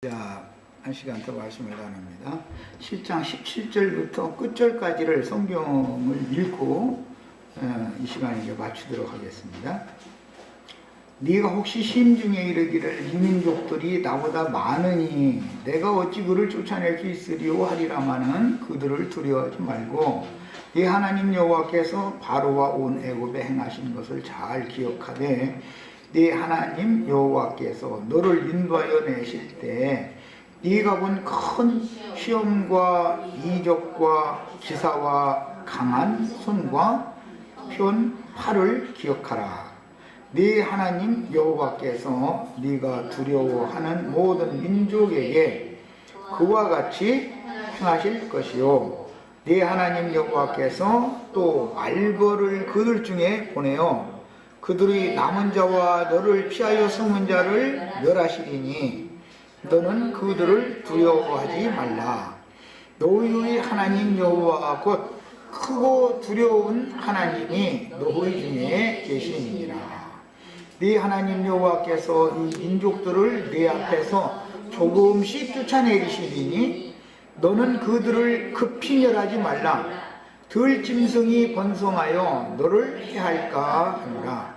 자, 한 시간 더 말씀을 나눕니다. 7장 17절부터 끝절까지를 성경을 읽고 이 시간에 이제 마치도록 하겠습니다. 네가 혹시 심중에 이르기를 이 민족들이 나보다 많으니 내가 어찌 그를 쫓아낼 수 있으리요 하리라마는 그들을 두려워하지 말고 네 하나님 여호와께서 바로와 온 애굽에 행하신 것을 잘 기억하되 네 하나님 여호와께서 너를 인도하여 내실 때 네가 본 큰 시험과 이적과 기사와 강한 손과 편 팔을 기억하라. 네 하나님 여호와께서 네가 두려워하는 모든 민족에게 그와 같이 행하실 것이요 네 하나님 여호와께서 또 말벌을 그들 중에 보내어 그들이 남은 자와 너를 피하여 숨은 자를 멸하시리니 너는 그들을 두려워하지 말라. 너희의 하나님 여호와 곧 크고 두려운 하나님이 너희 중에 계시니라. 네 하나님 여호와께서 이 민족들을 네 앞에서 조금씩 쫓아내리시리니 너는 그들을 급히 멸하지 말라. 들짐승이 번성하여 너를 해할까 하니라.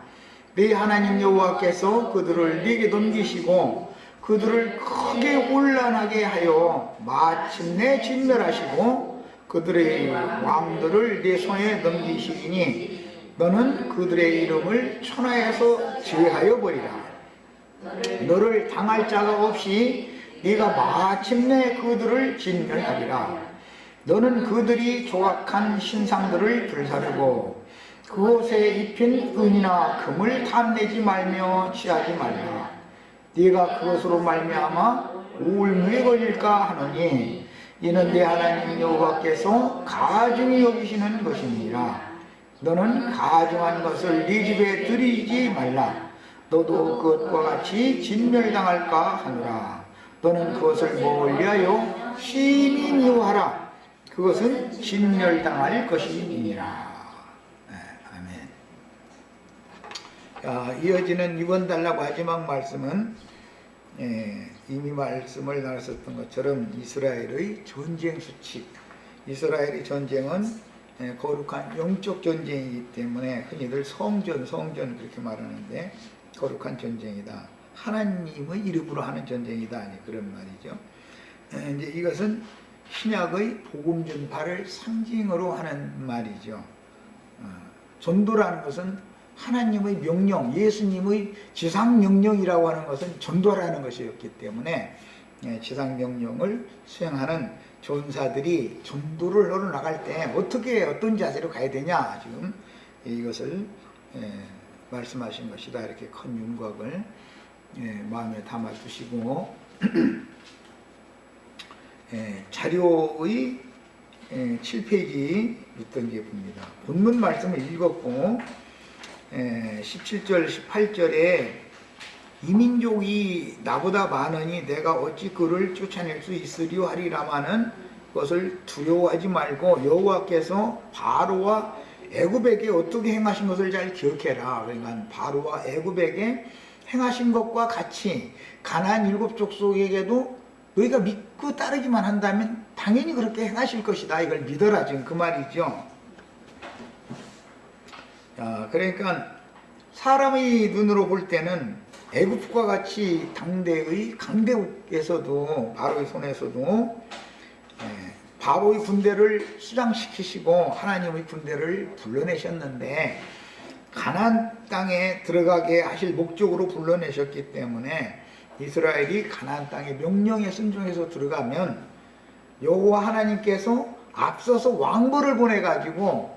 네 하나님 여호와께서 그들을 네게 넘기시고 그들을 크게 혼란하게 하여 마침내 진멸하시고 그들의 왕들을 네 손에 넘기시리니 너는 그들의 이름을 천하에서 제하여 버리라. 너를 당할 자가 없이 네가 마침내 그들을 진멸하리라. 너는 그들이 조각한 신상들을 불사르고 그곳에 입힌 은이나 금을 탐내지 말며 취하지 말라. 네가 그것으로 말미암아 우울무에 걸릴까 하노니 이는 네 하나님 여호와께서 가증히 여기시는 것이니라. 너는 가증한 것을 네 집에 들이지 말라. 너도 그것과 같이 진멸당할까 하노라. 너는 그것을 멀리하여 심히 미워하라. 그것은 진멸당할 것이니라. 아멘. 이어지는 이번 달락 마지막 말씀은 이미 말씀을 나눴었던 것처럼 이스라엘의 전쟁 수칙. 이스라엘의 전쟁은 거룩한 영적 전쟁이기 때문에 흔히들 성전 그렇게 말하는데 거룩한 전쟁이다. 하나님의 이름으로 하는 전쟁이다. 그런 말이죠. 이제 이것은 신약의 복음 전파를 상징으로 하는 말이죠. 전도라는 것은 하나님의 명령, 예수님의 지상 명령이라고 하는 것은 전도라는 것이었기 때문에 지상 명령을 수행하는 전사들이 전도를 하러 나갈 때 어떤 자세로 가야 되냐 지금 이것을 말씀하신 것이다. 이렇게 큰 윤곽을 마음에 담아 두시고 자료의 7페이지 있던 게 봅니다. 본문 말씀을 읽었고 17절 18절에 이민족이 나보다 많으니 내가 어찌 그를 쫓아낼 수 있으리요 하리라마는 그것을 두려워하지 말고 여호와께서 바로와 애굽에게 어떻게 행하신 것을 잘 기억해라. 그러니까 바로와 애굽에게 행하신 것과 같이 가나안 7족속에게도 너희가 믿고 따르기만 한다면 당연히 그렇게 행하실 것이다. 이걸 믿어라. 지금 그 말이죠. 그러니까 사람의 눈으로 볼 때는 애굽과 같이 당대의 강대국에서도 바로의 손에서도 바로의 군대를 수장시키시고 하나님의 군대를 불러내셨는데 가나안 땅에 들어가게 하실 목적으로 불러내셨기 때문에 이스라엘이 가나안 땅의 명령에 순종해서 들어가면 여호와 하나님께서 앞서서 왕벌을 보내가지고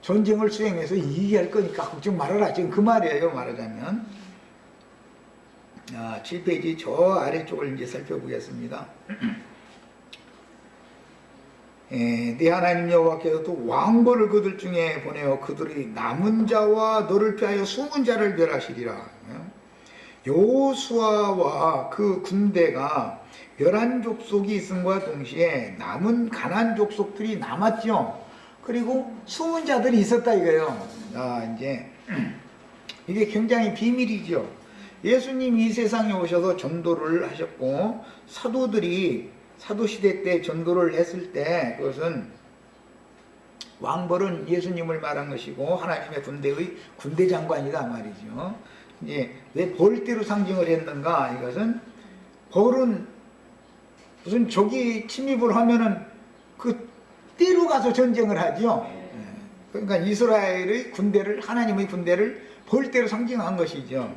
전쟁을 수행해서 이기할 거니까 걱정 말아라. 지금 그 말이에요. 말하자면 7페이지 저 아래쪽을 이제 살펴보겠습니다. 네 하나님 여호와께서 또 왕벌을 그들 중에 보내어 그들이 남은 자와 너를 피하여 숨은 자를 멸하시리라. 여호수아와 그 군대가 멸한 족속이 있음과 동시에 남은 가나안 족속들이 남았죠. 그리고 숨은 자들이 있었다 이거예요. 이제 이게 굉장히 비밀이죠. 예수님이 이 세상에 오셔서 전도를 하셨고 사도들이 사도시대 때 전도를 했을 때 그것은 왕벌은 예수님을 말한 것이고 하나님의 군대의 군대 장관이다 말이죠. 이제 왜 벌대로 상징을 했는가? 이것은 벌은 무슨 적이 침입을 하면은 그 띠로 가서 전쟁을 하죠. 그러니까 이스라엘의 군대를 하나님의 군대를 벌대로 상징한 것이죠.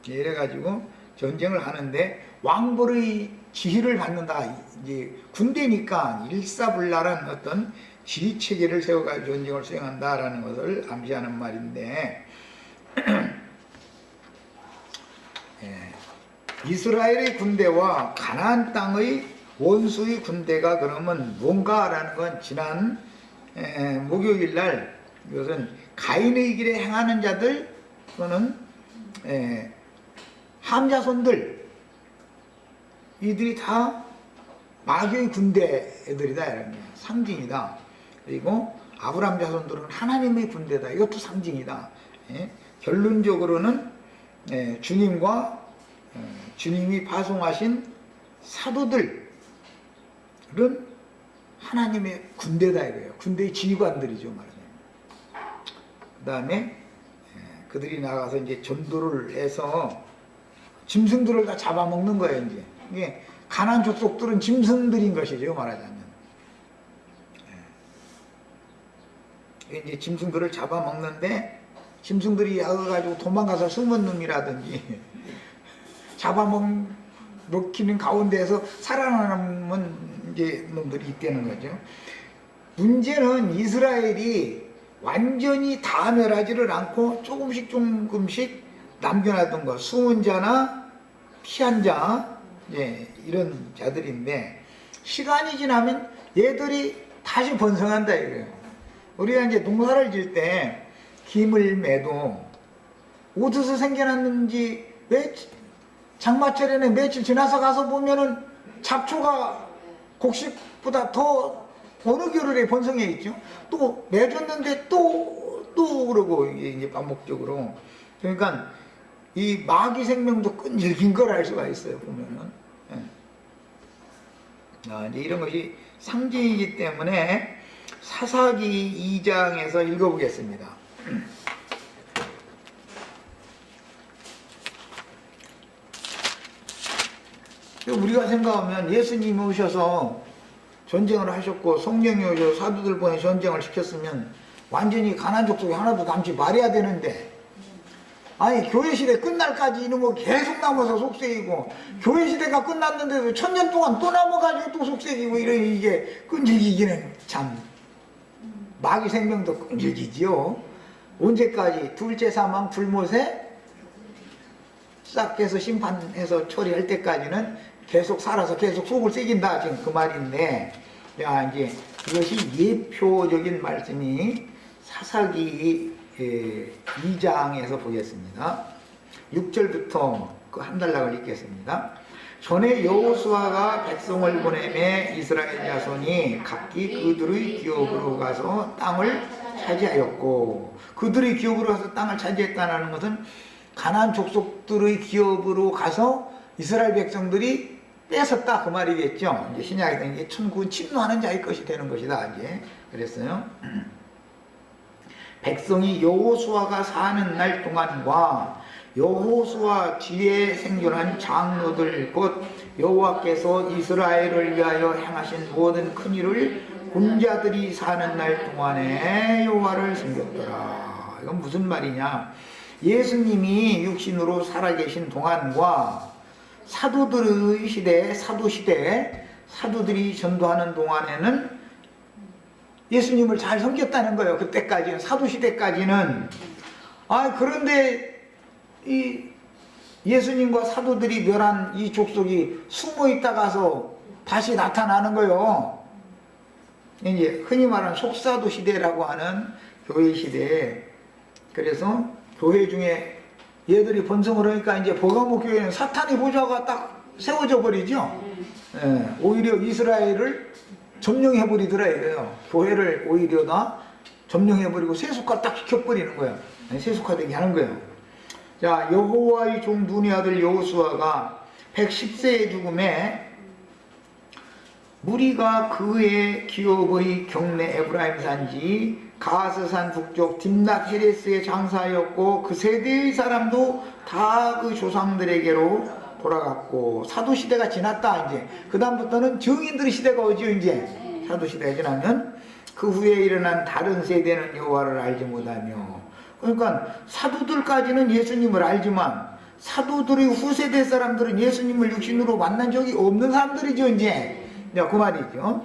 이래가지고 전쟁을 하는데 왕벌의 지휘를 받는다. 이제 군대니까 일사불란한 어떤 지휘 체계를 세워가지고 전쟁을 수행한다라는 것을 암시하는 말인데 이스라엘의 군대와 가나안 땅의 원수의 군대가 그러면 뭔가라는 건 지난 목요일 날 이것은 가인의 길에 행하는 자들 또는 함자손들 이들이 다 마귀의 군대들이다 이런 거예요. 상징이다. 그리고 아브라함 자손들은 하나님의 군대다. 이것도 상징이다. 결론적으로는 주님과 주님이 파송하신 사도들은 하나님의 군대다 이거예요. 군대의 지휘관들이죠 말하자면. 그 다음에 그들이 나가서 이제 전도를 해서 짐승들을 다 잡아먹는 거예요. 이게 가나안 족속들은 짐승들인 것이죠 말하자면. 이제 짐승들을 잡아먹는데 짐승들이 약어가지고 도망가서 숨은 놈이라든지 잡아먹히는 가운데에서 살아남은 이제 놈들이 있다는 거죠. 문제는 이스라엘이 완전히 다 멸하지를 않고 조금씩 남겨놨던 거, 숨은 자나 피한 자, 이런 자들인데 시간이 지나면 얘들이 다시 번성한다 이거예요. 우리가 이제 농사를 질 때 김을 매도 어디서 생겨났는지 왜 장마철에는 며칠 지나서 가서 보면은 잡초가 곡식보다 더 어느 겨울에 번성해 있죠. 또 매줬는데 또 그러고 이제 반복적으로. 그러니까 이 마귀 생명도 끈질긴 걸 알 수가 있어요 보면은. 이제 이런 것이 상징이기 때문에 사사기 2장에서 읽어보겠습니다. 우리가 생각하면 예수님이 오셔서 전쟁을 하셨고 성령이 오셔서 사도들 보내 전쟁을 시켰으면 완전히 가나안 족속이 하나도 남지 말아야 되는데, 아니 교회 시대 끝날까지 이놈은 계속 남아서 속색이고 교회 시대가 끝났는데도 1000년 동안 또 남아가지고 또 속색이고 이러니 이게 끈질기기는 참 마귀 생명도 끈질기지요. 언제까지? 둘째 사망 불못에 싹 해서 심판해서 처리할 때까지는 계속 살아서 계속 속을 새긴다 지금 그 말인데, 야 이제 이것이 예표적인 말씀이 사사기 2장에서 보겠습니다. 6절부터 그 한 달락을 읽겠습니다. 전에 여호수아가 백성을 보내매 이스라엘 자손이 각기 그들의 기업으로 가서 땅을 차지하였고, 그들의 기업으로 가서 땅을 차지했다는 것은 가나안 족속들의 기업으로 가서 이스라엘 백성들이 뺏었다 그 말이겠죠. 이제 신약에 되는 게 천국은 침노하는 자의 것이 되는 것이다 이제 그랬어요. 백성이 여호수아가 사는 날 동안과 여호수아 뒤에 생존한 장로들 곧 여호와께서 이스라엘을 위하여 행하신 모든 큰 일을 본 자들이 사는 날 동안에 여호와를 섬겼더라. 이건 무슨 말이냐? 예수님이 육신으로 살아계신 동안과 사도들의 시대, 사도시대, 사도들이 전도하는 동안에는 예수님을 잘 섬겼다는 거예요. 그때까지는, 사도시대까지는. 그런데 이 예수님과 사도들이 멸한 이 족속이 숨어 있다가서 다시 나타나는 거예요. 이제 흔히 말하는 속사도 시대라고 하는 교회 시대에. 그래서 교회 중에 얘들이 번성을 하니까 이제 버가모 교회는 사탄의 보좌가 딱 세워져 버리죠. 오히려 이스라엘을 점령해버리더라 이거예요. 교회를 오히려 다 점령해버리고 세속화 딱 시켜버리는 거예요. 세속화되게 하는 거예요. 자, 여호와의 종 눈의 아들 여호수아가 110세에 죽음에 무리가 그의 기업의 경내 에브라임 산지 가스산 북쪽 딥낫 헤레스의 장사였고 그 세대의 사람도 다 그 조상들에게로 돌아갔고 사도시대가 지났다. 이제 그 다음부터는 증인들의 시대가 오죠. 이제 사도시대가 지나면 그 후에 일어난 다른 세대는 여호와를 알지 못하며, 그러니까 사도들까지는 예수님을 알지만 사도들의 후세대 사람들은 예수님을 육신으로 만난 적이 없는 사람들이죠. 이제 그 말이죠.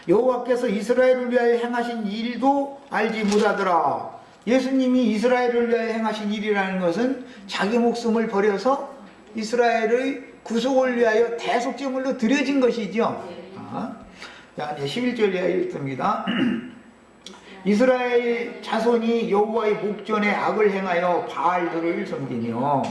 여호와께서 이스라엘을 위하여 행하신 일도 알지 못하더라. 예수님이 이스라엘을 위하여 행하신 일이라는 것은 자기 목숨을 버려서 이스라엘의 구속을 위하여 대속제물로 드려진 것이죠. 자, 이제 11절 이하 읽습니다. 이스라엘 자손이 여호와의 목전에 악을 행하여 바알들을 섬기며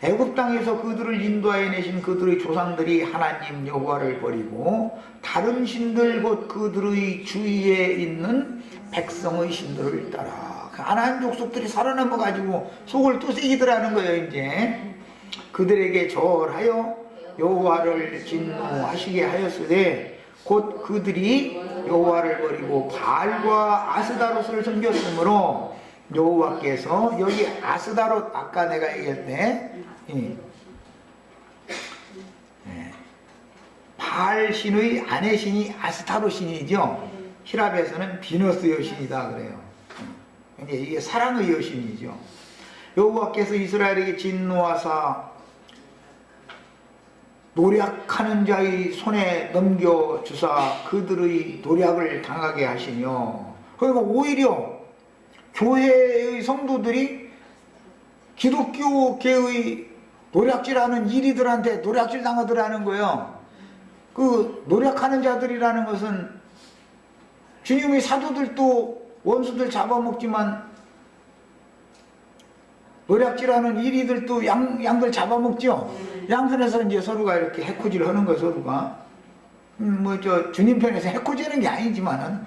애굽 땅에서 그들을 인도하여 내신 그들의 조상들이 하나님 여호와를 버리고 다른 신들 곧 그들의 주위에 있는 백성의 신들을 따라 가나안 족속들이 살아남아 가지고 속을 또 새기더라는 거예요. 이제 그들에게 절하여 여호와를 진노하시게 하였으되 곧 그들이 여호와를 버리고 바알과 아스다롯을 섬겼으므로 여호와께서 여기 아스다롯 아까 내가 얘기할 때 바알 신의 아내 신이 아스타롯 신이죠. 히랍에서는 비너스 여신이다 그래요. 이게 사랑의 여신이죠. 여호와께서 이스라엘에게 진노하사 노략하는 자의 손에 넘겨주사 그들의 노략을 당하게 하시며, 그러니까 오히려 교회의 성도들이 기독교계의 노략질하는 이리들한테 노략질 당하더라는 거예요. 그 노략하는 자들이라는 것은 주님의 사도들도 원수들 잡아먹지만 노략질하는 이리들도 양들 잡아먹죠. 양편에서 이제 서로가 이렇게 해코지를 하는 거예요. 서로가 주님 편에서 해코지하는 게 아니지만은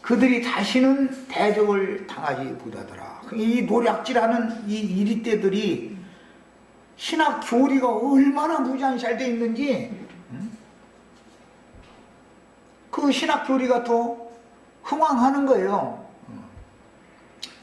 그들이 다시는 대적을 당하지 못하더라. 이 노략질하는 이 이리떼들이 신학 교리가 얼마나 무지하게 잘 돼 있는지 그 신학 교리가 또 흥왕하는 거예요.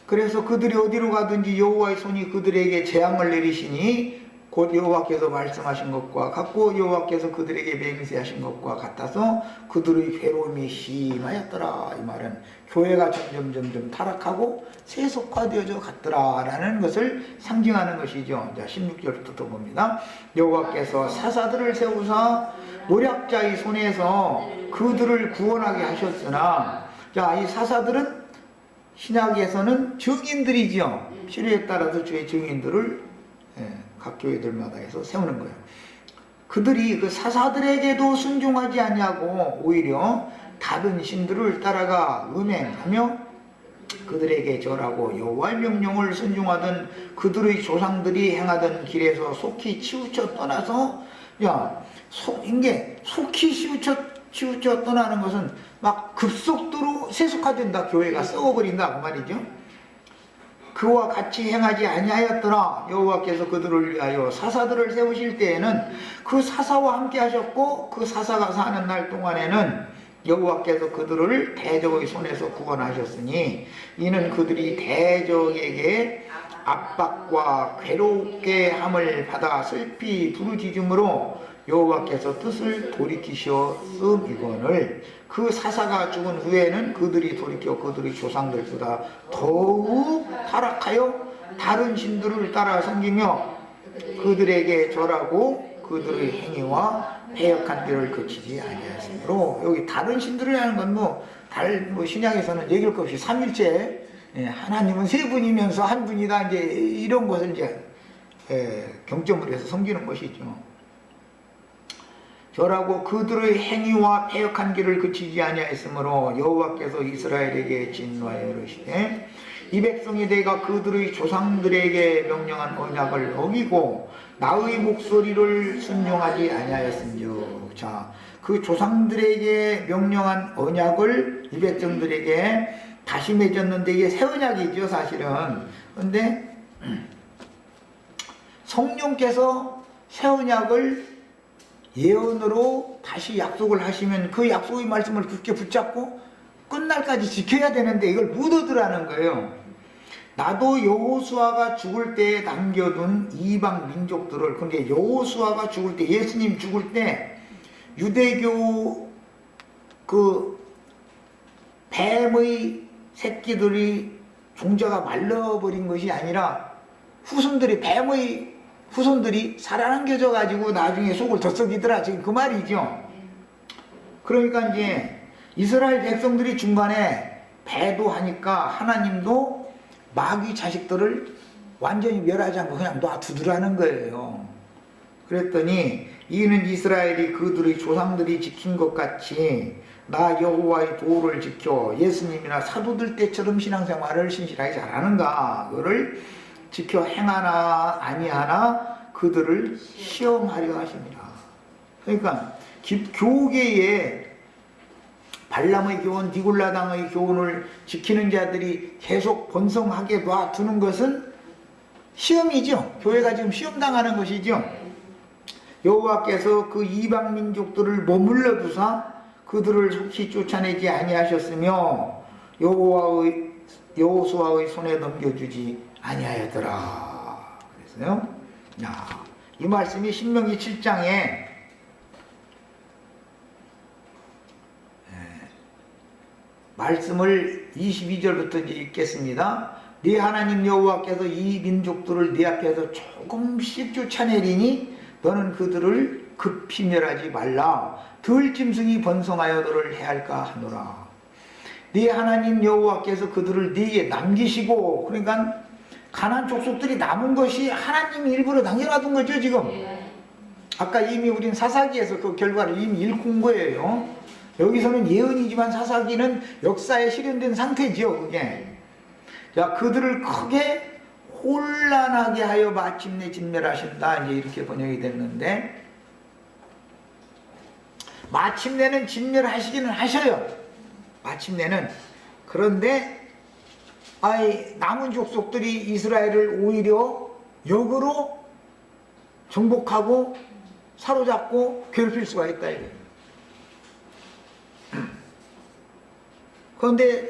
그래서 그들이 어디로 가든지 여호와의 손이 그들에게 재앙을 내리시니 곧 여호와께서 말씀하신 것과 같고 여호와께서 그들에게 맹세하신 것과 같아서 그들의 괴로움이 심하였더라. 이 말은 교회가 점점 타락하고 세속화되어져 갔더라라는 것을 상징하는 것이죠. 자, 16절부터 또 봅니다. 여호와께서 사사들을 세우사 노략자의 손에서 그들을 구원하게 하셨으나, 자, 이 사사들은 신약에서는 증인들이죠. 필요에 따라서 주의 증인들을 각 교회들마다 해서 세우는 거예요. 그들이 그 사사들에게도 순종하지 아니하고 오히려 다른 신들을 따라가 음행하며 그들에게 절하고 여호와의 명령을 순종하던 그들의 조상들이 행하던 길에서 속히 치우쳐 떠나서, 이게 속히 치우쳐 떠나는 것은 막 급속도로 세속화된다. 교회가 썩어버린다 그 말이죠. 그와 같이 행하지 아니하였더라. 여호와께서 그들을 위하여 사사들을 세우실 때에는 그 사사와 함께 하셨고 그 사사가 사는 날 동안에는 여호와께서 그들을 대적의 손에서 구원하셨으니 이는 그들이 대적에게 압박과 괴롭게 함을 받아 슬피 부르짖음으로 여호와께서 뜻을 돌이키셨음이거늘 그 사사가 죽은 후에는 그들이 돌이켜 그들의 조상들보다 더욱 타락하여 다른 신들을 따라 섬기며 그들에게 절하고 그들의 행위와 패역한 길을 거치지 아니하였으므로, 여기 다른 신들이라는 건 신약에서는 얘기할 것 없이 삼일체, 하나님은 세 분이면서 한 분이다, 이제 이런 것을 이제 경점을 해서 섬기는 것이죠. 절하고 그들의 행위와 패역한 길을 그치지 아니하였으므로 여호와께서 이스라엘에게 진노하여 이르시되 이 백성이 내가 그들의 조상들에게 명령한 언약을 어기고 나의 목소리를 순종하지 아니하였음즉, 자, 그 조상들에게 명령한 언약을 이 백성들에게 다시 맺었는데 이게 새 언약이죠 사실은. 그런데 성령께서 새 언약을 예언으로 다시 약속을 하시면 그 약속의 말씀을 굳게 붙잡고 끝날까지 지켜야 되는데 이걸 못 얻으라는 거예요. 나도 여호수아가 죽을 때 남겨둔 이방 민족들을, 그러니까 여호수아가 죽을 때, 예수님 죽을 때 유대교 그 뱀의 새끼들이 종자가 말라버린 것이 아니라 후손들이, 뱀의 후손들이 살아남겨져 가지고 나중에 속을 더 썩이더라, 지금 그 말이죠. 그러니까 이제 이스라엘 백성들이 중간에 배도하니까 하나님도 마귀 자식들을 완전히 멸하지 않고 그냥 놔두더라는 거예요. 그랬더니 이는 이스라엘이 그들의 조상들이 지킨 것 같이 나 여호와의 도를 지켜 예수님이나 사도들 때처럼 신앙생활을 신실하게 잘하는가, 그를 지켜 행하나 아니하나 그들을 시험하려 하십니다. 그러니까 교계에 발람의 교훈, 디굴라당의 교훈을 지키는 자들이 계속 번성하게 놔두는 것은 시험이죠. 교회가 지금 시험당하는 것이죠. 여호와께서 그 이방 민족들을 머물러 두사 그들을 속히 쫓아내지 아니하셨으며 여호수아의 손에 넘겨주지 아니하였더라. 그래서요, 이 말씀이 신명기 7장에 말씀을 22절부터 이제 읽겠습니다. 네 하나님 여호와께서 이 민족들을 네 앞에서 조금씩 쫓아내리니 너는 그들을 급히 멸하지 말라. 들짐승이 번성하여 너를 해할까 하노라. 네 하나님 여호와께서 그들을 네게 남기시고, 그러니까 가나안 족속들이 남은 것이 하나님이 일부러 남겨놔둔 거죠 지금. 아까 이미 우린 사사기에서 그 결과를 이미 읽고 온 거예요. 여기서는 예언이지만 사사기는 역사에 실현된 상태지요 그게. 자, 그들을 크게 혼란하게 하여 마침내 진멸하신다, 이제 이렇게 번역이 됐는데, 마침내는 진멸하시기는 하셔요. 마침내는. 그런데 남은 족속들이 이스라엘을 오히려 역으로 정복하고 사로잡고 괴롭힐 수가 있다 이거예요. 그런데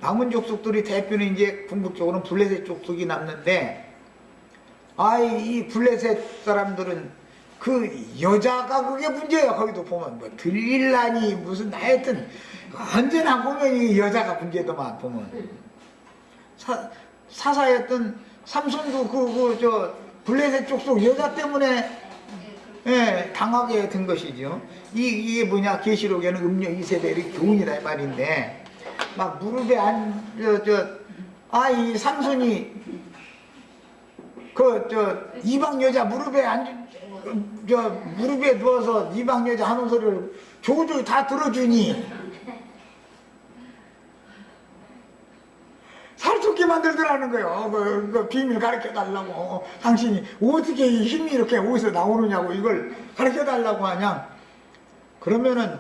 남은 족속들이 대표는 이제 궁극적으로는 블레셋 족속이 남는데, 이 블레셋 사람들은 그 여자가 그게 문제예요. 거기도 보면 뭐 들릴라니 무슨 하여튼 언제나 보면 이 여자가 문제더만 보면. 사사였던 삼손도 저 블레셋 족속 여자 때문에 당하게 된 것이죠. 이게 뭐냐, 계시록에는 음녀 이세벨의 교훈이다 이 말인데, 막 무릎에 이 삼손이 이방 여자 무릎에 무릎에 누워서 이방 여자 하는 소리를 조조히 다 들어주니 살쪘게 만들더라는 거예요. 그 비밀 가르쳐 달라고. 당신이 어떻게 힘이 이렇게 어디서 나오느냐고 이걸 가르쳐 달라고 하냐. 그러면은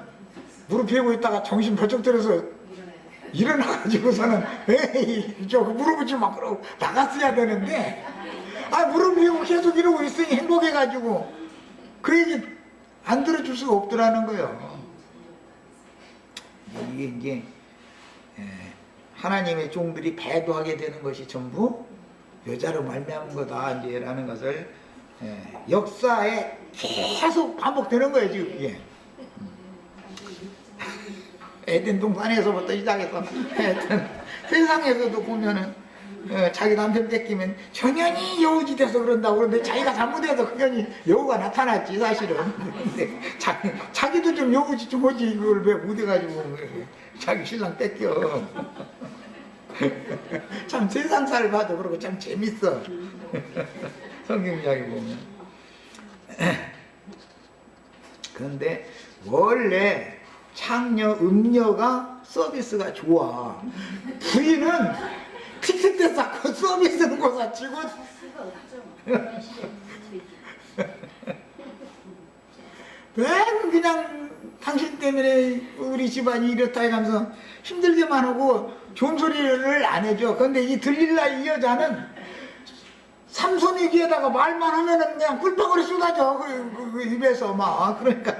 무릎 펴고 있다가 정신 번쩍 들어서 일어나가지고서는 무릎을 좀 막 그러고 나갔어야 되는데, 무릎 펴고 계속 이러고 있으니 행복해가지고 그 얘기 안 들어줄 수가 없더라는 거예요. 이게 이제 하나님의 종들이 배도하게 되는 것이 전부 여자로 말미암은 거다 이제라는 것을 역사에 계속 반복되는 거예요 지금 이게. 에덴 동산에서부터 시작해서 세상에서도 보면은 자기 남편 뺏기면 전현이 여우짓 돼서 그런다고 그러는데 자기가 잘못해서 그년이 여우가 나타났지 사실은. 근데 자기도 좀 여우짓 좀 하지 이걸 왜 못해가지고 자기 신랑 뺏겨. 참 세상살 봐도 그러고 참 재밌어. 성경 이야기 보면. 그런데 원래 창녀, 음녀가 서비스가 좋아. 부인은 티켓 때 쌓고 서비스는 거 사치고 왜 그냥 당신 때 때문에 우리 집안이 이렇다 해가면서 힘들게만 하고 좋은 소리를 안 해줘. 근데 이 들릴라 이 여자는 삼손이 귀에다가 말만 하면은 그냥 꿀방울이 쏟아져. 그 입에서 막. 그러니까.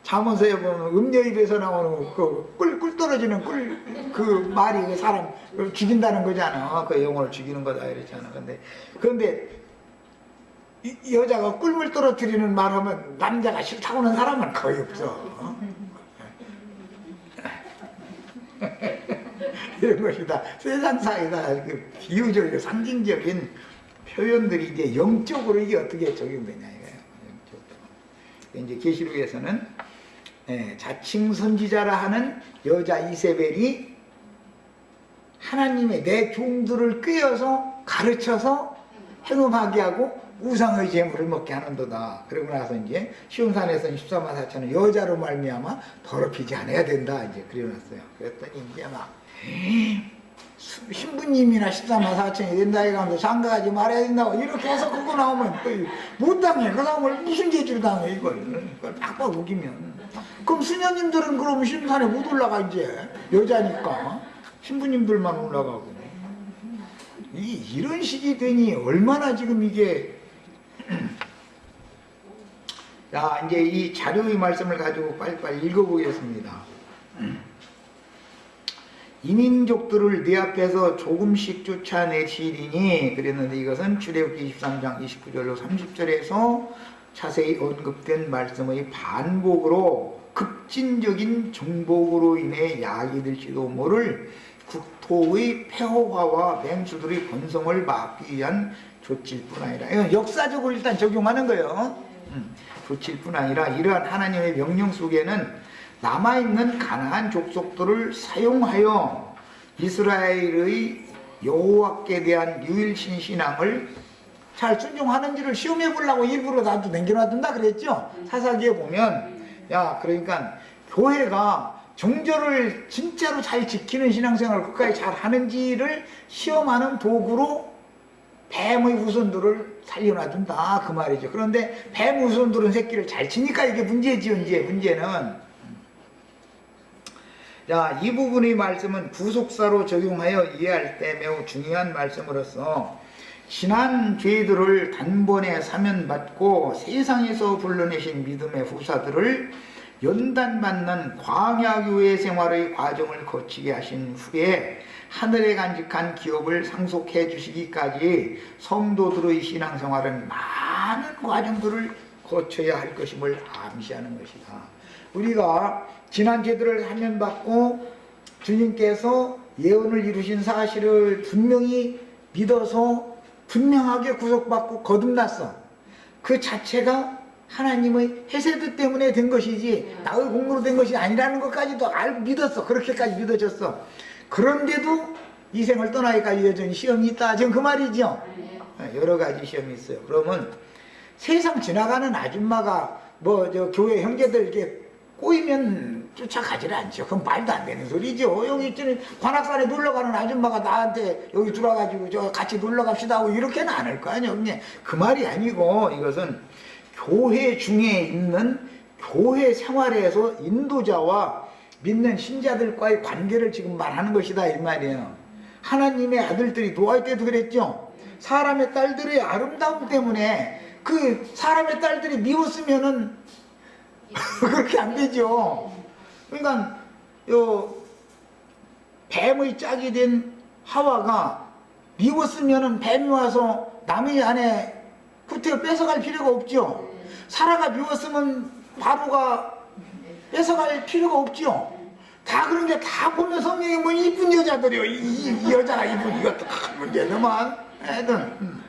잠언서에 보면 음녀 입에서 나오는 꿀 떨어지는 그 말이 그 사람 죽인다는 거잖아. 그 영혼을 죽이는 거다 이랬잖아. 그런데 이 여자가 꿀물 떨어뜨리는 말 하면 남자가 싫다고 하는 사람은 거의 없어. 이런 것이다. 세상사에다 그 비유적이고 상징적인 표현들이 이제 영적으로 이게 어떻게 적용되냐 이거예요. 영적으로. 이제 계시록에서는 자칭 선지자라 하는 여자 이세벨이 하나님의 내 종들을 꿰어서 가르쳐서 행음하게 하고 우상의 재물을 먹게 하는도다. 그러고 나서 이제 시온산에서는 14만 4천은 여자로 말미암아 더럽히지 않아야 된다. 이제 그려놨어요. 그랬더니 이제 막 신부님이나 14만 4천이 된다 해가면서 장가가지 말아야 된다고 이렇게 해서 그거 나오면 못 당해. 그 사람을 무슨 죄지로 당해 이걸 빡빡 우기면. 그럼 수녀님들은 그럼 신산에 못 올라가 이제 여자니까 신부님들만 올라가고. 이런 식이 되니 얼마나 지금 이게 자 이제 이 자료의 말씀을 가지고 빨리빨리 읽어보겠습니다. 이민족들을 네 앞에서 조금씩 쫓아내시리니 그랬는데 이것은 출애굽기 23장 29절로 30절에서 자세히 언급된 말씀의 반복으로 급진적인 정복으로 인해 약이 될지도 모를 국토의 폐허화와 맹수들의 번성을 막기 위한 조치일 뿐 아니라 이건 역사적으로 일단 적용하는 거예요. 조치일 뿐 아니라 이러한 하나님의 명령 속에는 남아있는 가나안 족속들을 사용하여 이스라엘의 여호와께 대한 유일신 신앙을 잘 순종하는지를 시험해 보려고 일부러 나도 남겨놔둔다 그랬죠. 사사기에 보면 야 그러니까 교회가 정절을 진짜로 잘 지키는 신앙생활을 끝까지 잘 하는지를 시험하는 도구로 뱀의 후손들을 살려놔둔다 그 말이죠. 그런데 뱀 후손들은 새끼를 잘 치니까 이게 문제지요. 이제 문제는 자, 이 부분의 말씀은 구속사로 적용하여 이해할 때 매우 중요한 말씀으로서 지난 죄들을 단번에 사면받고 세상에서 불러내신 믿음의 후사들을 연단받는 광야교회 생활의 과정을 거치게 하신 후에 하늘에 간직한 기업을 상속해 주시기까지 성도들의 신앙생활은 많은 과정들을 거쳐야 할 것임을 암시하는 것이다. 우리가 지난 죄들을 사면받고 주님께서 예언을 이루신 사실을 분명히 믿어서 분명하게 구속받고 거듭났어. 그 자체가 하나님의 해세드 때문에 된 것이지 나의 공로로 된 것이 아니라는 것까지도 알고 믿었어. 그렇게까지 믿어졌어. 그런데도 이 생을 떠나기까지 여전히 시험이 있다. 지금 그 말이죠. 여러 가지 시험이 있어요. 그러면 세상 지나가는 아줌마가 저 교회 형제들 이렇게 꼬이면 쫓아가지를 않죠. 그건 말도 안 되는 소리죠. 여기 있더니 관악산에 놀러가는 아줌마가 나한테 여기 들어와가지고 저 같이 놀러갑시다 하고 이렇게는 안 할 거 아니에요. 그 말이 아니고 이것은 교회 중에 있는 교회 생활에서 인도자와 믿는 신자들과의 관계를 지금 말하는 것이다 이 말이에요. 하나님의 아들들이 노아의 때도 그랬죠. 사람의 딸들의 아름다움 때문에 그 사람의 딸들이 미웠으면은 그렇게 안 되죠. 그러니까 요 뱀의 짝이 된 하와가 미웠으면은 뱀이 와서 남의 아내 후퇴 뺏어갈 필요가 없죠. 사라가 미웠으면 바로가 뺏어갈 필요가 없죠. 다 그런 게 다 보면 성경에 뭐 이쁜 여자들이요. 이 여자가 이쁜 이것도 큰 문제더만. 애든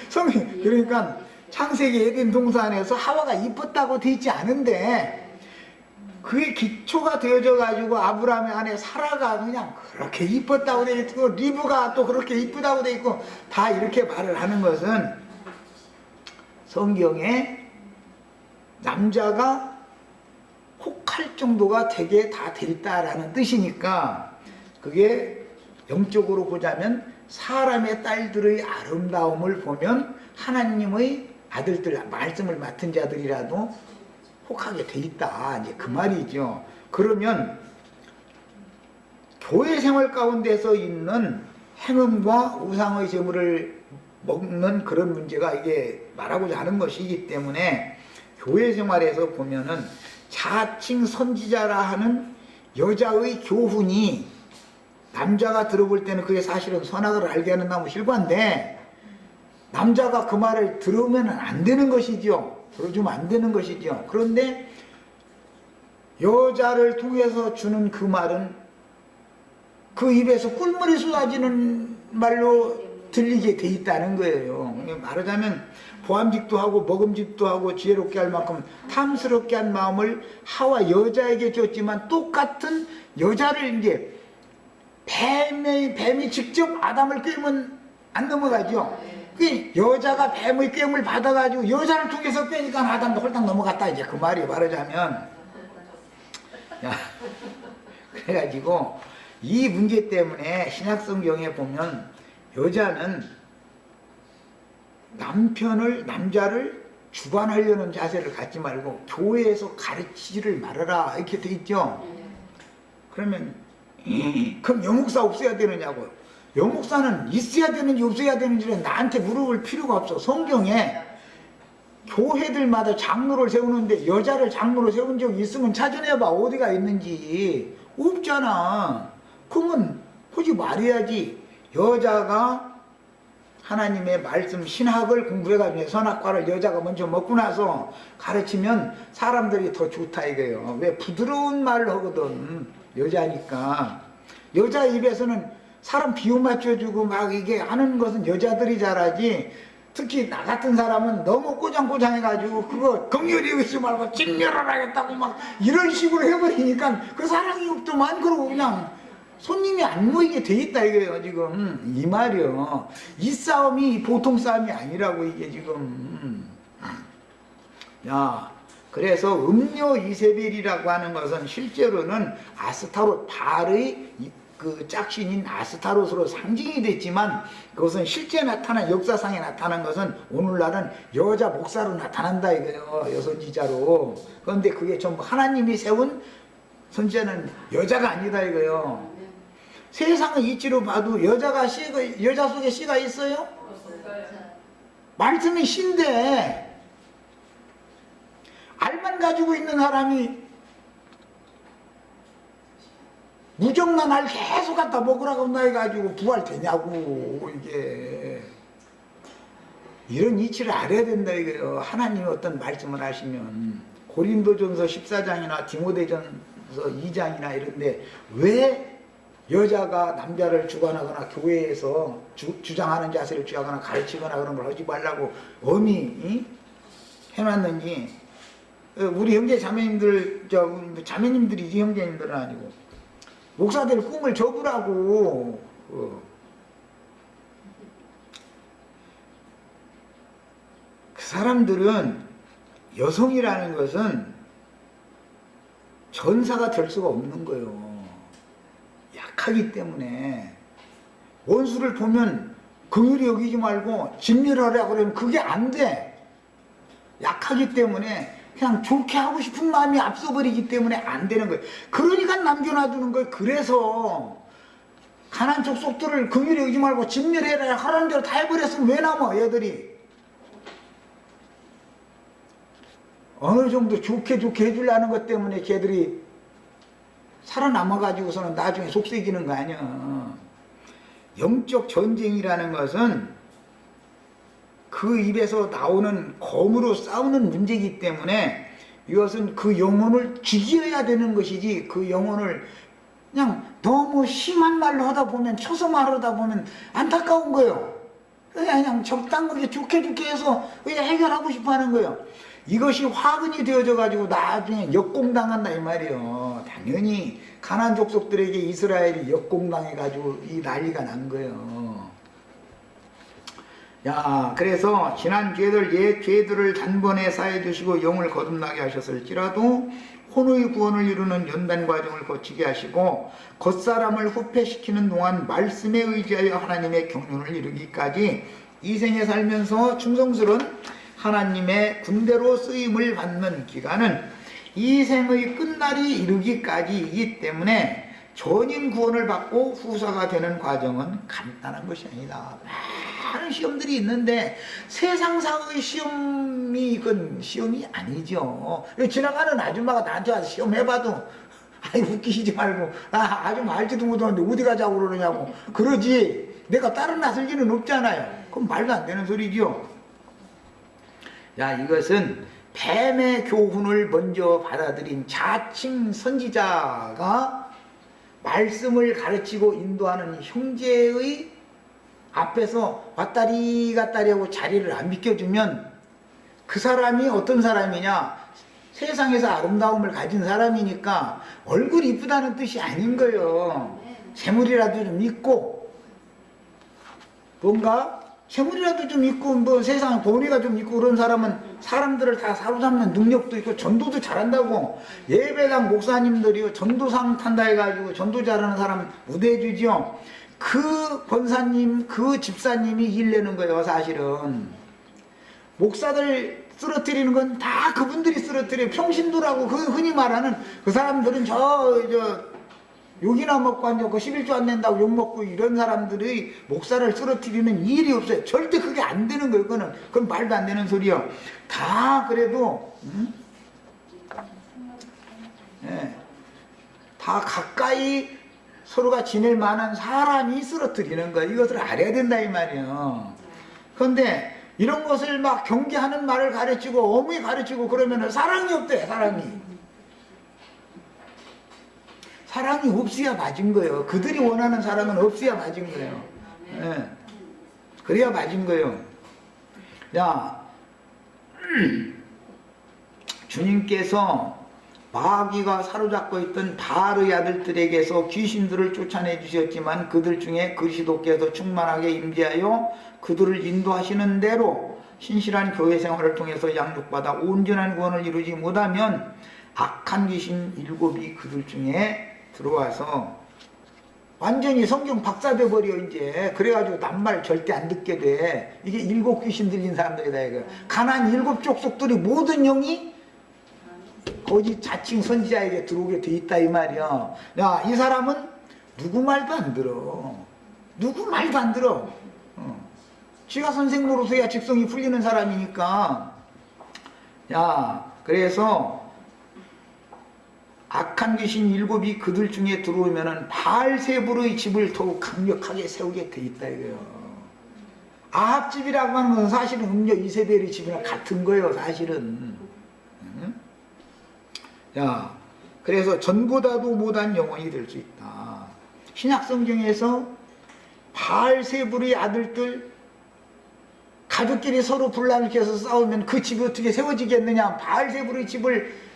성경 그러니까 창세기 에덴 동산에서 하와가 이뻤다고 돼 있지 않은데 그게 기초가 되어져 가지고 아브라함의 아내 사라가 그냥 그렇게 이뻤다고 돼 있고 리브가 또 그렇게 이쁘다고 돼 있고 다 이렇게 말을 하는 것은 성경에 남자가 혹할 정도가 되게 다 돼 있다라는 뜻이니까 그게 영적으로 보자면 사람의 딸들의 아름다움을 보면 하나님의 아들들, 말씀을 맡은 자들이라도 혹하게 돼 있다. 이제 그 말이죠. 그러면 교회 생활 가운데서 있는 행음과 우상의 제물을 먹는 그런 문제가 이게 말하고자 하는 것이기 때문에 교회 생활에서 보면은 자칭 선지자라 하는 여자의 교훈이 남자가 들어볼 때는 그게 사실은 선악을 알게 하는 나무 실과인데 남자가 그 말을 들으면 안 되는 것이죠. 들어주면 안 되는 것이죠. 그런데 여자를 통해서 주는 그 말은 그 입에서 꿀물이 쏟아지는 말로 들리게 돼 있다는 거예요. 말하자면 보암직도 하고 먹음직도 하고 지혜롭게 할 만큼 탐스럽게 한 마음을 하와 여자에게 줬지만 똑같은 여자를 이제 뱀이 직접 아담을 꿰면 안 넘어가죠. 그 여자가 뱀의 꿰임을 받아가지고 여자를 통해서 빼니까 아담도 홀딱 넘어갔다 이제 그 말이 말하자면 야, 그래가지고 이 문제 때문에 신약성경에 보면 여자는 남자를 주관하려는 자세를 갖지 말고 교회에서 가르치지를 말아라 이렇게 돼 있죠. 그러면 그럼 여목사 없어야 되느냐고요. 여목사는 있어야 되는지 없어야 되는지는 나한테 물어볼 필요가 없어. 성경에 교회들마다 장로를 세우는데 여자를 장로로 세운 적이 있으면 찾아내봐. 어디가 있는지. 없잖아. 그러면 하지 말아야지. 여자가 하나님의 말씀 신학을 공부해가지고 선악과를 여자가 먼저 먹고 나서 가르치면 사람들이 더 좋다 이거예요. 왜? 부드러운 말을 하거든. 여자니까. 여자 입에서는 사람 비유 맞춰주고 막 이게 하는 것은 여자들이 잘하지. 특히 나 같은 사람은 너무 꼬장꼬장해가지고 그거 긍휼히 여기지 말고 진멸하라겠다고 막 이런 식으로 해버리니까 그 사랑이 없더만. 그러고 그냥 손님이 안 모이게 돼 있다 이거예요 지금. 이 말이요. 이 싸움이 보통 싸움이 아니라고 이게 지금. 야, 그래서 음료 이세벨이라고 하는 것은 실제로는 아스타롯, 발의 그 짝신인 아스타롯으로 상징이 됐지만 그것은 실제 나타난 역사상에 나타난 것은 오늘날은 여자 목사로 나타난다 이거예요. 여선지자로. 그런데 그게 전부 하나님이 세운 선지자는 여자가 아니다 이거예요. 세상의 이치로 봐도 여자 속에 씨가 있어요? 말씀이 씨인데 알만 가지고 있는 사람이 무정란 알 계속 갖다 먹으라고 한다 해가지고 부활되냐고. 이게 이런 이치를 알아야 된다 이거예요. 하나님이 어떤 말씀을 하시면 고린도전서 14장이나 디모데전서 2장이나 이런데 왜 여자가 남자를 주관하거나 교회에서 주장하는 자세를 취하거나 가르치거나 그런 걸 하지 말라고 엄히 해놨는지. 우리 형제 자매님들, 자매님들이지 형제님들은 아니고 목사들 꿈을 접으라고. 그 사람들은 여성이라는 것은 전사가 될 수가 없는 거예요. 약하기 때문에. 원수를 보면 긍휼히 여기지 말고 진멸하라고 그러면 그게 안 돼. 약하기 때문에 그냥 좋게 하고 싶은 마음이 앞서버리기 때문에 안 되는 거예요. 그러니까 남겨놔두는 거예요. 그래서 가난 족속들을 긍휼히 여기지 말고 진멸해라 하라는 대로 다 해버렸으면 왜 남아 얘들이. 어느 정도 좋게 해주려는 것 때문에 걔들이 살아남아가지고서는 나중에 속썩이는 거 아니야. 영적 전쟁이라는 것은 그 입에서 나오는 검으로 싸우는 문제이기 때문에 이것은 그 영혼을 죽여야 되는 것이지, 그 영혼을 그냥 너무 심한 말로 하다 보면, 쳐서 말하다 보면 안타까운 거예요. 그냥 적당하게 좋게 해서 그냥 해결하고 싶어 하는 거예요. 이것이 화근이 되어져 가지고 나중에 역공당한다 이 말이에요. 당연히 가나안 족속들에게 이스라엘이 역공당해 가지고 이 난리가 난 거예요. 야, 그래서 지난 죄들 옛 죄들을 단번에 사해 주시고 영을 거듭나게 하셨을지라도 혼의 구원을 이루는 연단 과정을 거치게 하시고 겉사람을 후패시키는 동안 말씀에 의지하여 하나님의 경륜을 이루기까지 이 생에 살면서 충성스러운 하나님의 군대로 쓰임을 받는 기간은 이 생의 끝날이 이르기까지이기 때문에 전인 구원을 받고 후사가 되는 과정은 간단한 것이 아니다. 많은 시험들이 있는데 세상상의 시험이 이건 시험이 아니죠. 지나가는 아줌마가 나한테 와서 시험 해봐도 아이 웃기시지 말고 나 아줌마 알지도 못하는데 어디 가자고 그러느냐고 그러지 내가 다른 낯을 리는 없잖아요. 그건 말도 안 되는 소리죠. 자, 이것은 뱀의 교훈을 먼저 받아들인 자칭 선지자가 말씀을 가르치고 인도하는 형제의 앞에서 왔다리 갔다리 하고 자리를 안 비켜주면 그 사람이 어떤 사람이냐, 세상에서 아름다움을 가진 사람이니까 얼굴이 이쁘다는 뜻이 아닌 거예요. 재물이라도 좀 있고 뭔가 재물이라도 좀 있고 뭐 세상에 돈이가 좀 있고 그런 사람은 사람들을 다 사로잡는 능력도 있고 전도도 잘한다고. 예배당 목사님들이 전도상 탄다 해가지고 전도 잘하는 사람 우대해주죠. 그 권사님 그 집사님이 일 내는 거예요. 사실은 목사들 쓰러뜨리는 건 다 그분들이 쓰러뜨려요. 평신도라고 그 흔히 말하는 그 사람들은 저 욕이나 먹고 앉았고 11조 안 낸다고 욕먹고 이런 사람들이 목사를 쓰러뜨리는 일이 없어요. 절대 그게 안 되는 거예요. 그건 말도 안 되는 소리요. 다 그래도 다 가까이 서로가 지낼 만한 사람이 쓰러뜨리는 거예요. 이것을 알아야 된다 이 말이에요. 그런데 이런 것을 막 경계하는 말을 가르치고 어머니 가르치고 그러면 사랑이 없대. 사랑이 없어야 맞은 거예요. 그들이 원하는 사랑은 없어야 맞은 거예요. 그래야 맞은 거예요. 자, 주님께서 마귀가 사로잡고 있던 바알의 아들들에게서 귀신들을 쫓아내 주셨지만 그들 중에 그리스도께서 충만하게 임재하여 그들을 인도하시는 대로 신실한 교회 생활을 통해서 양육받아 온전한 구원을 이루지 못하면 악한 귀신 7이 그들 중에 들어와서 완전히 성경 박사돼 버려 이제. 그래가지고 낱말 절대 안 듣게 돼. 이게 7 귀신 들린 사람들이다 이거. 가나안 7 족속들이 모든 영이 거짓 자칭 선지자에게 들어오게 돼 있다 이 말이야. 야, 이 사람은 누구 말도 안 들어. 누구 말도 안 들어. 지가 선생 노릇해야 직성이 풀리는 사람이니까. 야, 그래서 악한 귀신 7이 그들 중에 들어오면은 바알세불의 집을 더욱 강력하게 세우게 돼 있다 이거예요. 아합 집이라고 하는 건 사실은 음녀 이세벨의 집이랑 같은 거예요. 사실은. 야, 그래서 전보다도 못한 영혼이 될 수 있다. 신약 성경에서 바알세불의 아들들 가족끼리 서로 분란을 켜서 싸우면 그 집이 어떻게 세워지겠느냐. 바알세불의 집을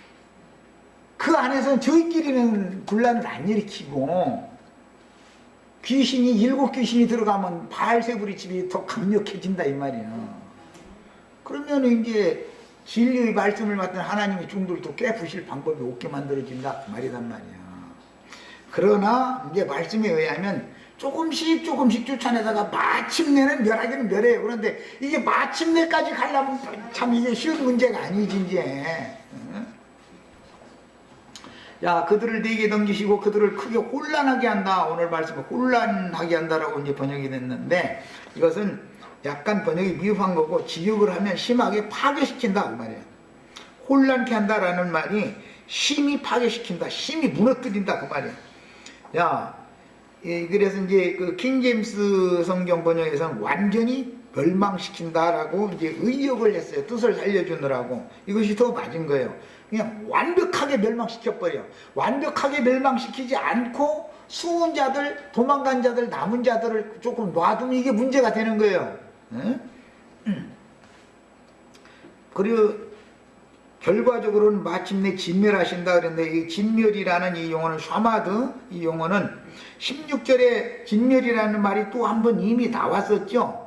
그 안에서는 저희끼리는 분란을 안 일으키고 귀신이 7 귀신이 들어가면 바알세불의 집이 더 강력해진다 이 말이야. 그러면 이제 진리의 말씀을 맡은 하나님의 종들도 깨부실 방법이 없게 만들어진다 그 말이란 말이야. 그러나 이제 말씀에 의하면 조금씩 쫓아내다가 마침내는 멸하기는 멸해요. 그런데 이게 마침내까지 가려면 참 이게 쉬운 문제가 아니지 이제. 야, 그들을 네게 던지시고 그들을 크게 혼란하게 한다. 오늘 말씀은 혼란하게 한다라고 이제 번역이 됐는데 이것은 약간 번역이 미흡한 거고 직역을 하면 심하게 파괴시킨다 그 말이에요. 혼란케 한다라는 말이 심히 파괴시킨다, 심히 무너뜨린다 그 말이에요. 야, 그래서 이제 그 킹제임스 성경 번역에서는 완전히 멸망시킨다라고 이제 의역을 했어요. 뜻을 살려주느라고. 이것이 더 맞은 거예요. 그냥 완벽하게 멸망시켜버려. 완벽하게 멸망시키지 않고 숨은 자들, 도망간 자들, 남은 자들을 조금 놔두면 이게 문제가 되는 거예요. 그리고 결과적으로는 마침내 진멸하신다 그랬는데 이 진멸이라는 이 용어는 샤마드, 이 용어는 16절에 진멸이라는 말이 또 한 번 이미 나왔었죠.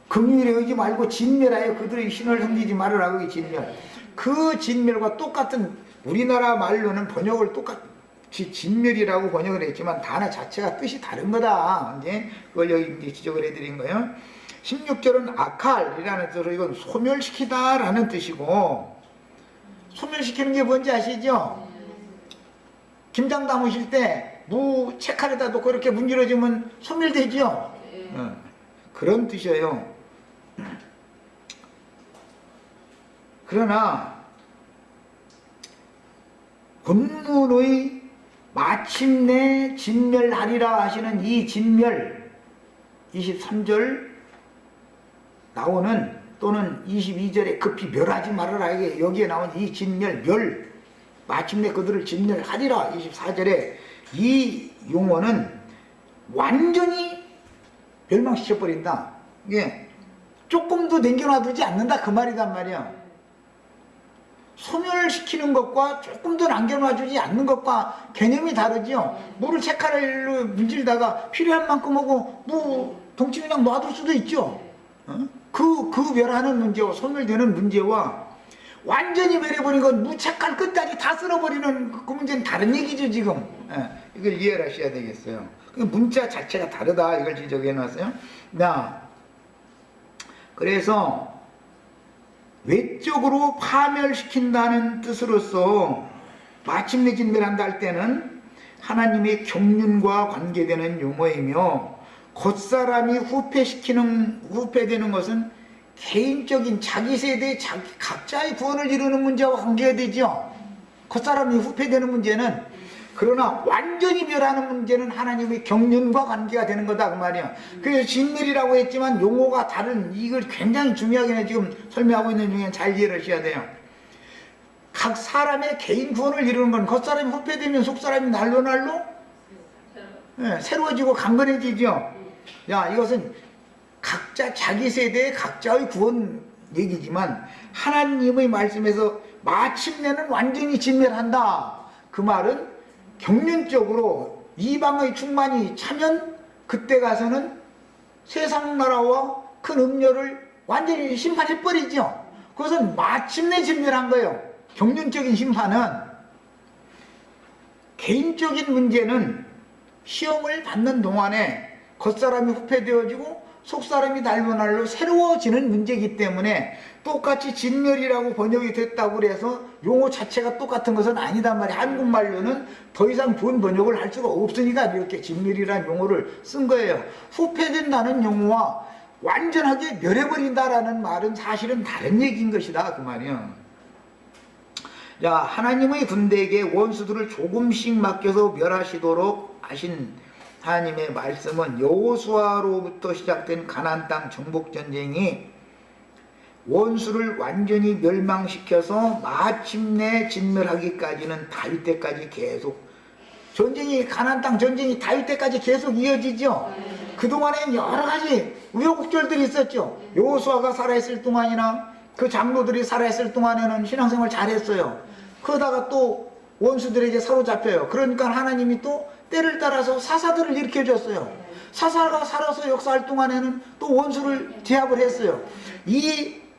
긍휼에 의지 말고 진멸하여 그들의 신을 섬기지 말으라고. 이 진멸, 그 진멸과 똑같은 우리나라 말로는 번역을 똑같이 진멸이라고 번역을 했지만 단어 자체가 뜻이 다른 거다. 이제 그걸 여기 이제 지적을 해드린 거예요. 16절은 아칼이라는 뜻으로 이건 소멸시키다라는 뜻이고, 소멸시키는 게 뭔지 아시죠? 김장 담으실 때 무 채칼에다 놓고 이렇게 문질러주면 소멸되죠? 그런 뜻이에요. 그러나 본문의 마침내 진멸하리라 하시는 이 진멸 23절 나오는, 또는 22절에 급히 멸하지 말아라 여기에 나온 이 진멸, 멸, 마침내 그들을 진멸하리라 24절에 이 용어는 완전히 멸망시켜버린다. 예, 조금도 남겨놔두지 않는다 그 말이단 말이야. 소멸시키는 것과 조금도 남겨놔주지 않는 것과 개념이 다르죠. 물을 채칼로 문질다가 필요한 만큼 하고 무 동치 그냥 놔둘 수도 있죠. 그 멸하는 문제와 소멸되는 문제와 완전히 멸해버린 건 무채칼 끝까지 다 쓸어버리는 그 문제는 다른 얘기죠 지금. 이걸 이해를 하셔야 되겠어요. 문자 자체가 다르다 이걸 지적해 놨어요. 그래서 외적으로 파멸시킨다는 뜻으로서 마침내 진멸한다 할 때는 하나님의 경륜과 관계되는 용어이며, 겉사람이 후패되는 것은 개인적인 자기 세대 각자의 구원을 이루는 문제와 관계가 되죠. 겉사람이 후패되는 문제는, 그러나 완전히 멸하는 문제는 하나님의 경륜과 관계가 되는 거다 그 말이야. 그래서 진멸이라고 했지만 용어가 다른, 이걸 굉장히 중요하게 지금 설명하고 있는 중에 잘 이해를 하셔야 돼요. 각 사람의 개인 구원을 이루는 건 겉사람이 후패되면 속사람이 날로 새로워지고 강건해지죠. 이것은 각자 자기 세대의 각자의 구원 얘기지만 하나님의 말씀에서 마침내는 완전히 진멸한다 그 말은 경륜적으로 이방의 충만이 차면 그때 가서는 세상 나라와 큰 음료를 완전히 심판해버리죠. 그것은 마침내 진멸한 거예요. 경륜적인 심판은. 개인적인 문제는 시험을 받는 동안에 겉사람이 후패되어지고 속사람이 날로 새로워지는 문제이기 때문에 똑같이 진멸이라고 번역이 됐다고 해서 용어 자체가 똑같은 것은 아니단 말이에요. 한국말로는 더 이상 본 번역을 할 수가 없으니까 이렇게 진멸이라는 용어를 쓴 거예요. 후패된다는 용어와 완전하게 멸해버린다라는 말은 사실은 다른 얘기인 것이다 그 말이에요. 하나님의 군대에게 원수들을 조금씩 맡겨서 멸하시도록 하신 하나님의 말씀은 여호수아로부터 시작된 가나안 땅 정복 전쟁이 원수를 완전히 멸망시켜서 마침내 진멸하기까지는 다윗 때까지 계속 가나안 땅 전쟁이 다윗 때까지 계속 이어지죠. 그동안엔 여러 가지 우여곡절들이 있었죠. 여호수아가 살아있을 동안이나 그 장로들이 살아있을 동안에는 신앙생활 잘했어요. 그러다가 또 원수들에게 사로잡혀요. 그러니까 하나님이 또 때를 따라서 사사들을 일으켜줬어요. 사사가 살아서 역사할 동안에는 또 원수를 제압을 했어요.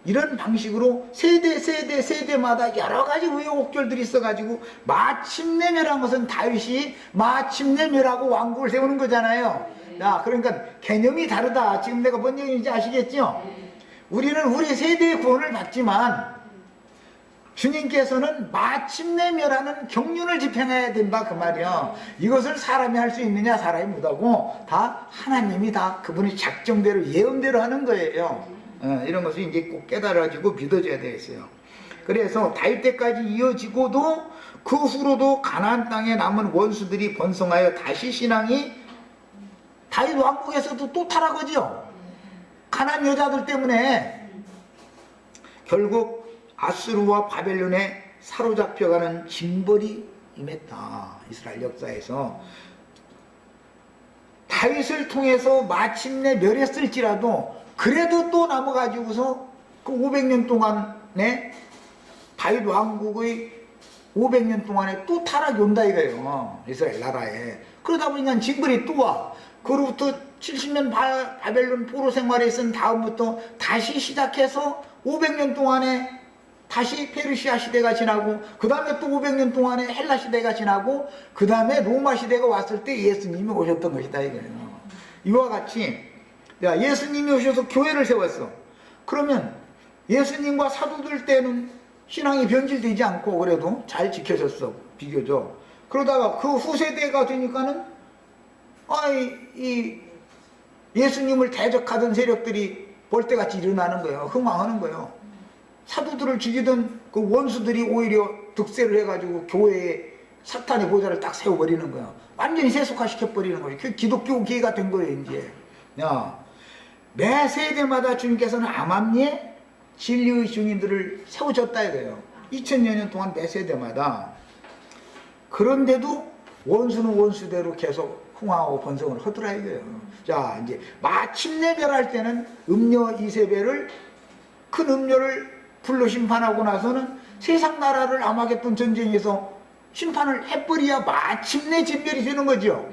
이런 방식으로 세대마다 여러 가지 우여곡절들이 있어가지고 마침내 멸한 것은 다윗이 마침내 멸하고 왕국을 세우는 거잖아요. 그러니까 개념이 다르다. 지금 내가 뭔 얘기인지 아시겠죠? 우리는 우리 세대의 구원을 받지만 주님께서는 마침내 멸하는 경륜을 집행해야 된다 그 말이야. 이것을 사람이 할 수 있느냐? 사람이 못하고 다 하나님이 다 그분의 작정대로 예언대로 하는 거예요. 이런 것을 이제 꼭 깨달아지고 믿어줘야 되겠어요. 그래서 다윗 때까지 이어지고도 그 후로도 가나안 땅에 남은 원수들이 번성하여 다시 신앙이 다윗 왕국에서도 또 타락하죠. 가나안 여자들 때문에 결국 아수르와 바벨론에 사로잡혀가는 징벌이 임했다. 이스라엘 역사에서 다윗을 통해서 마침내 멸했을지라도 그래도 또 남아가지고서 그 500년 동안에 다윗 왕국의 500년 동안에 또 타락이 온다 이거예요. 이스라엘 나라에. 그러다 보니까 징벌이 또 와. 그로부터 70년 바벨론 포로 생활에 있은 다음부터 다시 시작해서 500년 동안에 다시 페르시아 시대가 지나고 그 다음에 또 500년 동안에 헬라 시대가 지나고 그 다음에 로마 시대가 왔을 때 예수님이 오셨던 것이다 이거예요. 이와 같이 예수님이 오셔서 교회를 세웠어. 그러면 예수님과 사도들 때는 신앙이 변질되지 않고 그래도 잘 지켜졌어 비교적. 그러다가 그 후세대가 되니까는 이 예수님을 대적하던 세력들이 벌떼같이 일어나는 거예요. 흥망하는 거예요. 사도들을 죽이던 그 원수들이 오히려 득세를 해가지고 교회에 사탄의 보좌를 딱 세워버리는 거예요. 완전히 세속화시켜버리는 거예요. 그 기독교 기회가 된 거예요 이제. 매 세대마다 주님께서는 암암리에 진리의 증인들을 세우셨다 이거예요. 2000년 동안 매 세대마다. 그런데도 원수는 원수대로 계속 흥황하고 번성을 하더라 이거예요. 자, 이제 마침내 멸할 때는 음녀 이세벨을 큰 음녀를 불로 심판하고 나서는 세상 나라를 암하겠던 전쟁에서 심판을 해버려야 마침내 진멸이 되는 거죠.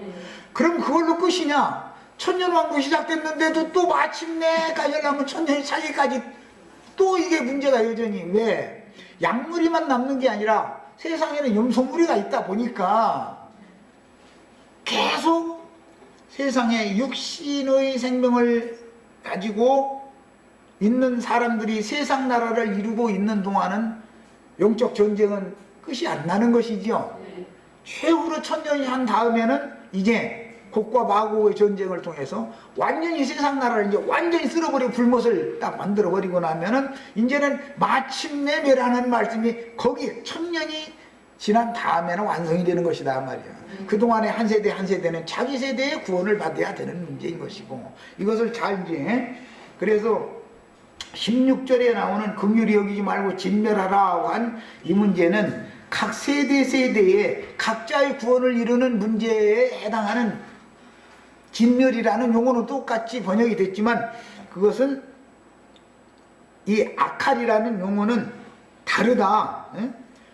그럼 그걸로 끝이냐? 천년왕국 시작됐는데도 또 마침내 가려면 천년이 차기까지 또 이게 문제가 여전히. 왜? 약물이만 남는 게 아니라 세상에는 염소무리가 있다 보니까 계속 세상에 육신의 생명을 가지고 있는 사람들이 세상 나라를 이루고 있는 동안은 영적 전쟁은 끝이 안 나는 것이지요. 최후로 천년이 한 다음에는 이제 곡과 마고의 전쟁을 통해서 완전히 세상 나라를 이제 완전히 쓸어버리고 불못을 딱 만들어버리고 나면은 이제는 마침내 멸하는 말씀이 거기 천년이 지난 다음에는 완성이 되는 것이다 말이야. 그동안에 한 세대 한 세대는 자기 세대의 구원을 받아야 되는 문제인 것이고, 이것을 잘 이제 그래서 16절에 나오는 긍휼히 여기지 말고 진멸하라 한 이 문제는 각 세대에 각자의 구원을 이루는 문제에 해당하는 진멸이라는 용어는 똑같이 번역이 됐지만, 그것은 이 아칼이라는 용어는 다르다.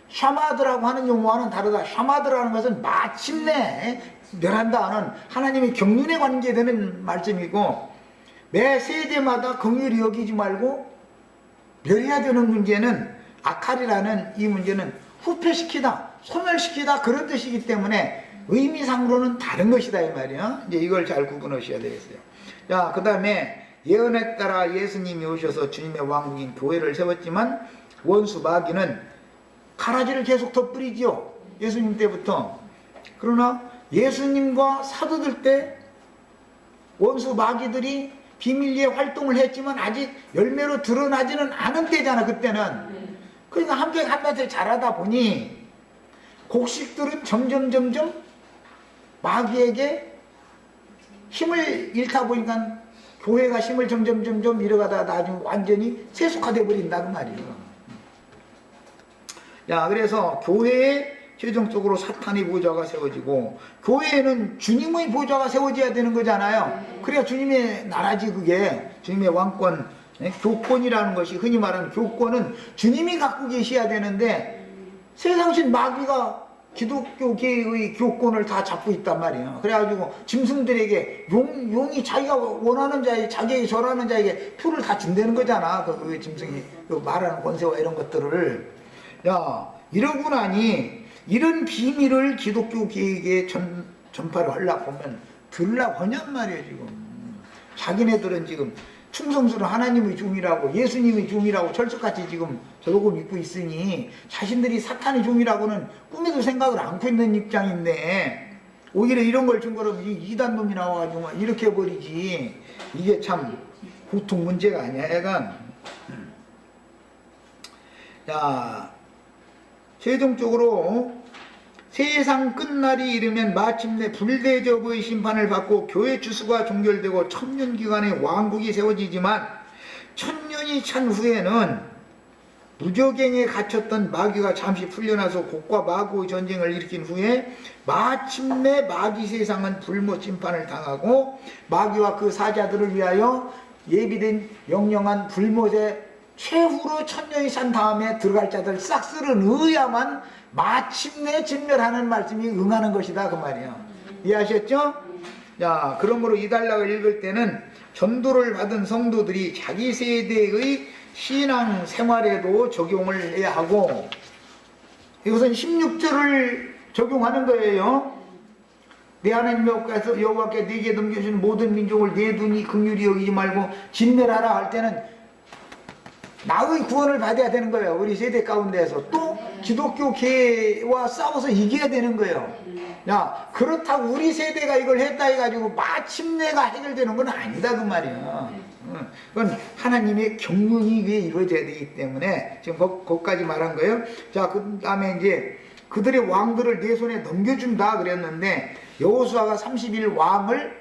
샤마드라고 하는 용어와는 다르다. 샤마드라는 것은 마침내 멸한다는 하나님의 경륜에 관계되는 말씀이고, 매 세대마다 긍휼히 여기지 말고 멸해야 되는 문제는, 아칼이라는 이 문제는 후퇴시키다, 소멸시키다 그런 뜻이기 때문에 의미상으로는 다른 것이다 이 말이야. 이제 이걸 잘 구분하셔야 되겠어요. 자, 그 다음에 예언에 따라 예수님이 오셔서 주님의 왕국인 교회를 세웠지만 원수 마귀는 가라지를 계속 덧뿌리지요. 예수님 때부터. 그러나 예수님과 사도들 때 원수 마귀들이 비밀리에 활동을 했지만 아직 열매로 드러나지는 않은 때잖아 그때는. 그러니까 한편한편 자라다 보니 곡식들은 점점 마귀에게 힘을 잃다 보니까 교회가 힘을 점점 잃어가다 나중에 완전히 세속화돼 버린다 그 말이에요. 야, 그래서 교회에 최종적으로 사탄의 보좌가 세워지고, 교회에는 주님의 보좌가 세워져야 되는 거잖아요. 그래야 주님의 나라지. 그게 주님의 왕권, 교권이라는 것이, 흔히 말하는 교권은 주님이 갖고 계셔야 되는데 세상신 마귀가 기독교계의 교권을 다 잡고 있단 말이에요. 그래가지고 짐승들에게 용이 자기가 원하는 자에게, 자기에게 절하는 자에게 표를 다 준다는 거잖아. 그 짐승이 그 말하는 권세와 이런 것들을. 야, 이러고 나니 이런 비밀을 기독교계에게 전파를 하려고 하면 들으려고 하냔 말이에요 지금. 자기네들은 지금 충성스러운 하나님의 종이라고, 예수님의 종이라고 철석같이 지금 저러고 믿고 있으니 자신들이 사탄의 종이라고는 꿈에도 생각을 않고 있는 입장인데, 오히려 이런 걸 증거로 이단놈이 나와가지고 막 이렇게 해버리지. 이게 참 보통 문제가 아니야 애간. 자, 최종적으로 세상 끝날이 이르면 마침내 불대접의 심판을 받고 교회 추수가 종결되고 천년기간의 왕국이 세워지지만, 천년이 찬 후에는 무저갱에 갇혔던 마귀가 잠시 풀려나서 곡과 마귀의 전쟁을 일으킨 후에 마침내 마귀 세상은 불못 심판을 당하고, 마귀와 그 사자들을 위하여 예비된 영영한 불못에 최후로 천년이 산 다음에 들어갈 자들 싹 쓸은 의야만 마침내 진멸하는 말씀이 응하는 것이다 그 말이에요. 이해하셨죠? 자, 그러므로 이 단락을 읽을 때는 전도를 받은 성도들이 자기 세대의 신앙 생활에도 적용을 해야 하고, 이것은 16절을 적용하는 거예요. 내 하나님 여호와께 네게 넘겨주신 모든 민족을 내 눈이 긍휼히 여기지 말고 진멸하라 할 때는 나의 구원을 받아야 되는 거예요. 우리 세대 가운데에서 또 기독교계와 싸워서 이겨야 되는 거예요. 야, 그렇다고 우리 세대가 이걸 했다 해가지고 마침내가 해결되는 건 아니다 그 말이야. 그건 하나님의 경륜이 이루어져야 되기 때문에 지금 거기까지 말한 거예요. 자, 그 다음에 이제 그들의 왕들을 내 손에 넘겨준다 그랬는데 여호수아가 30일 왕을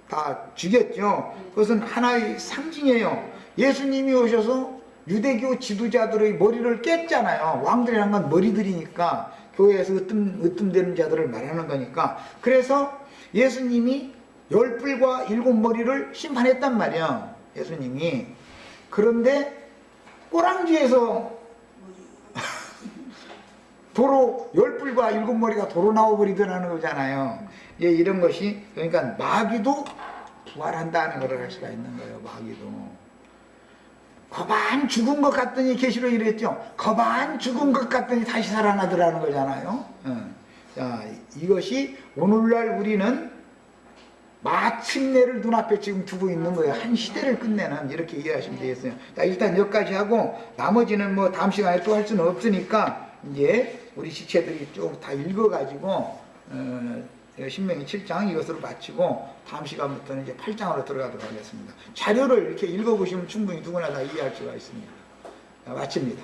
다 죽였죠. 그것은 하나의 상징이에요. 예수님이 오셔서 유대교 지도자들의 머리를 깼잖아요. 왕들이란 건 머리들이니까 교회에서 으뜸되는 자들을 말하는 거니까. 그래서 예수님이 10뿔과 7머리를 심판했단 말이에요. 예수님이. 그런데 꼬랑지에서 도로 10뿔과 7머리가 도로 나와버리더라는 거잖아요. 이런 것이, 그러니까 마귀도 부활한다는 걸 알 수가 있는 거예요. 마귀도. 거반 죽은 것 같더니 계시록 이랬죠. 거반 죽은 것 같더니 다시 살아나더라는 거잖아요. 자, 이것이 오늘날 우리는 마침내를 눈앞에 지금 두고 있는 거예요. 한 시대를 끝내는, 이렇게 이해하시면 되겠어요. 자, 일단 여기까지 하고 나머지는 뭐 다음 시간에 또 할 수는 없으니까 이제 우리 지체들이 좀 다 읽어가지고 신명기 7장 이것으로 마치고 다음 시간부터는 이제 8장으로 들어가도록 하겠습니다. 자료를 이렇게 읽어보시면 충분히 누구나 다 이해할 수가 있습니다. 자, 마칩니다.